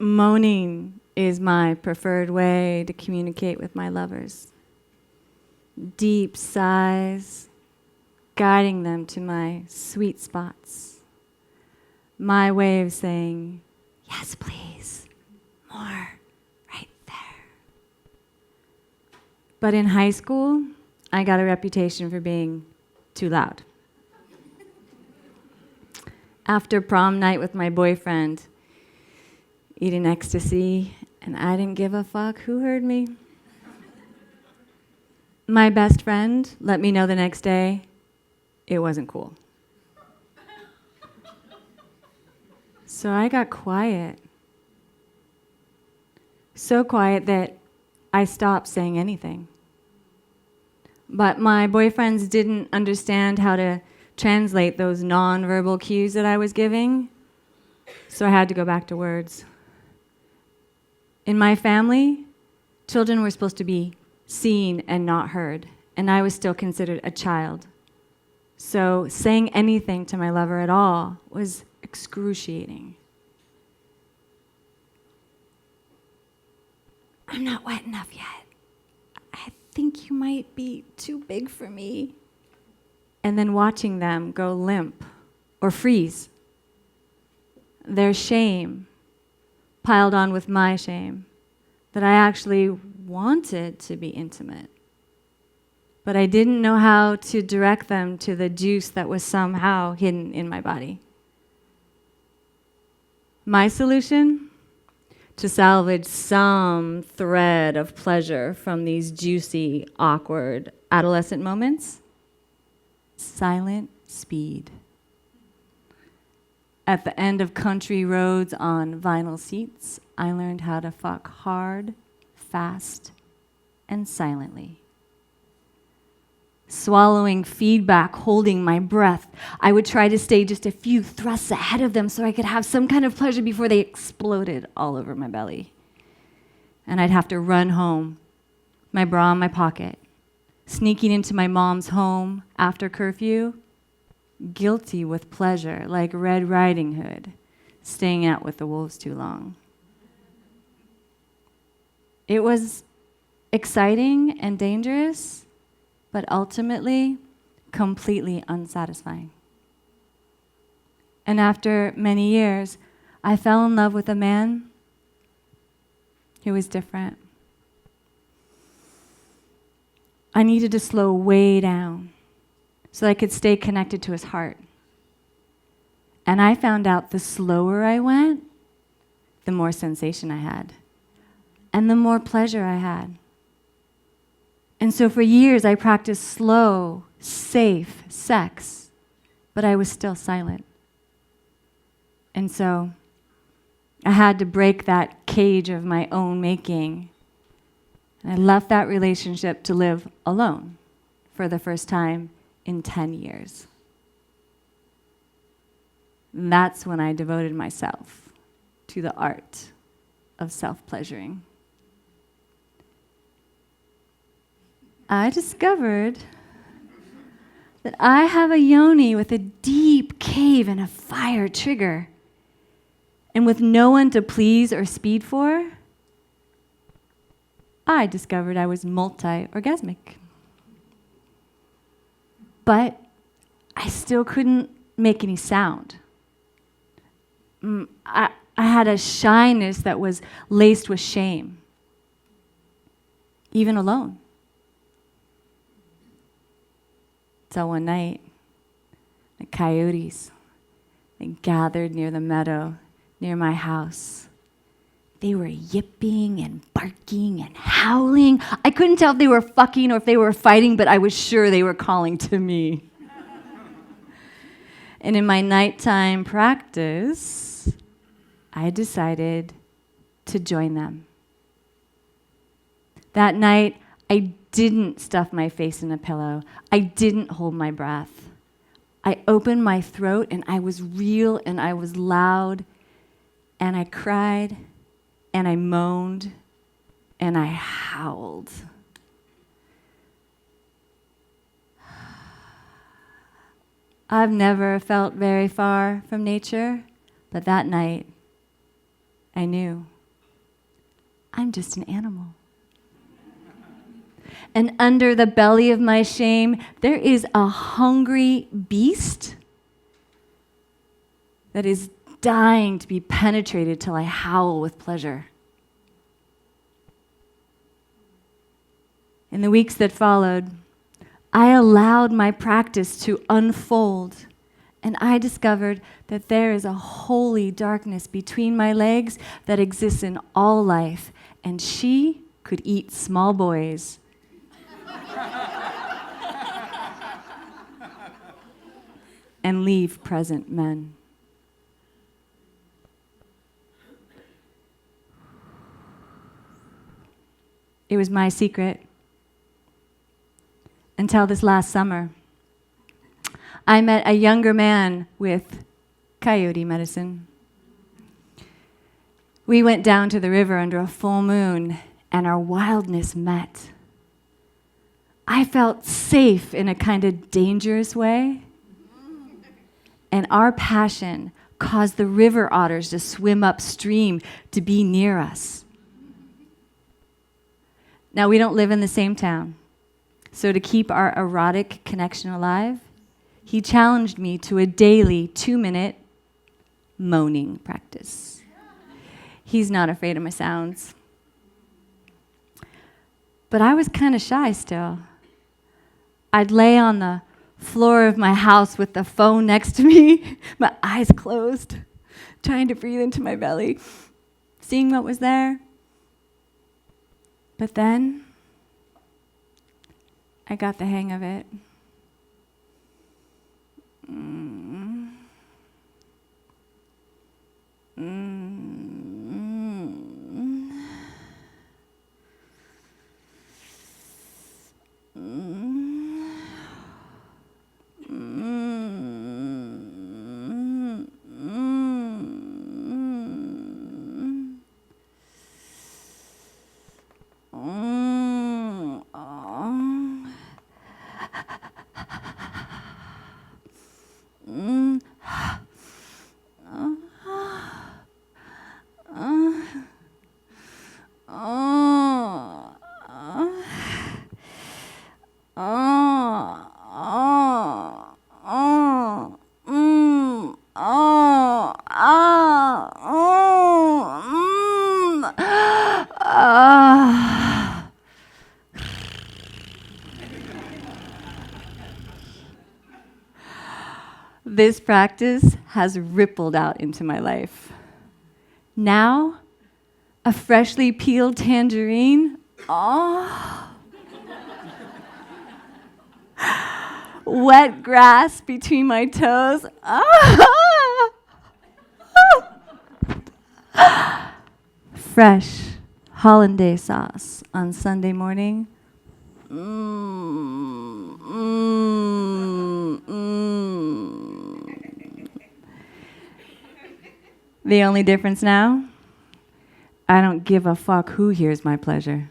Moaning is my preferred way to communicate with my lovers. Deep sighs, guiding them to my sweet spots. My way of saying, yes, please, more, right there. But in high school, I got a reputation for being too loud. After prom night with my boyfriend, eating ecstasy, and I didn't give a fuck who heard me. My best friend let me know the next day it wasn't cool. So I got quiet. So quiet that I stopped saying anything. But my boyfriends didn't understand how to translate those nonverbal cues that I was giving, so I had to go back to words. In my family, children were supposed to be seen and not heard, and I was still considered a child. So saying anything to my lover at all was excruciating. I'm not wet enough yet. I think you might be too big for me. And then watching them go limp or freeze. Their shame piled on with my shame, that I actually wanted to be intimate. But I didn't know how to direct them to the juice that was somehow hidden in my body. My solution? To salvage some thread of pleasure from these juicy, awkward adolescent moments? Silent speed. At the end of country roads on vinyl seats, I learned how to fuck hard, fast, and silently. Swallowing feedback, holding my breath, I would try to stay just a few thrusts ahead of them so I could have some kind of pleasure before they exploded all over my belly. And I'd have to run home, my bra in my pocket, sneaking into my mom's home after curfew, guilty with pleasure, like Red Riding Hood, staying out with the wolves too long. It was exciting and dangerous, but ultimately completely unsatisfying. And after many years, I fell in love with a man who was different. I needed to slow way down so I could stay connected to his heart. And I found out the slower I went, the more sensation I had, and the more pleasure I had. And so for years, I practiced slow, safe sex, but I was still silent. And so I had to break that cage of my own making. And I left that relationship to live alone for the first time in 10 years. And that's when I devoted myself to the art of self-pleasuring. I discovered that I have a yoni with a deep cave and a fire trigger. And with no one to please or speed for, I discovered I was multi-orgasmic. But I still couldn't make any sound. I had a shyness that was laced with shame, even alone. So one night, the coyotes, they gathered near the meadow, near my house. They were yipping and barking and howling. I couldn't tell if they were fucking or if they were fighting, but I was sure they were calling to me. And in my nighttime practice, I decided to join them. That night, I didn't stuff my face in a pillow. I didn't hold my breath. I opened my throat and I was real and I was loud and I cried and I moaned and I howled. I've never felt very far from nature, but that night I knew. I'm just an animal. And under the belly of my shame, there is a hungry beast that is dying to be penetrated till I howl with pleasure. In the weeks that followed, I allowed my practice to unfold, and I discovered that there is a holy darkness between my legs that exists in all life, and she could eat small boys. And leave present men. It was my secret. Until this last summer, I met a younger man with coyote medicine. We went down to the river under a full moon, and our wildness met. I felt safe in a kind of dangerous way, and our passion caused the river otters to swim upstream to be near us. Now, we don't live in the same town. So to keep our erotic connection alive, he challenged me to a daily 2-minute moaning practice. He's not afraid of my sounds. But I was kind of shy still. I'd lay on the floor of my house with the phone next to me, my eyes closed, trying to breathe into my belly, seeing what was there. But then I got the hang of it. This practice has rippled out into my life. Now, a freshly peeled tangerine, wet grass between my toes, fresh hollandaise sauce on Sunday morning. The only difference now, I don't give a fuck who hears my pleasure.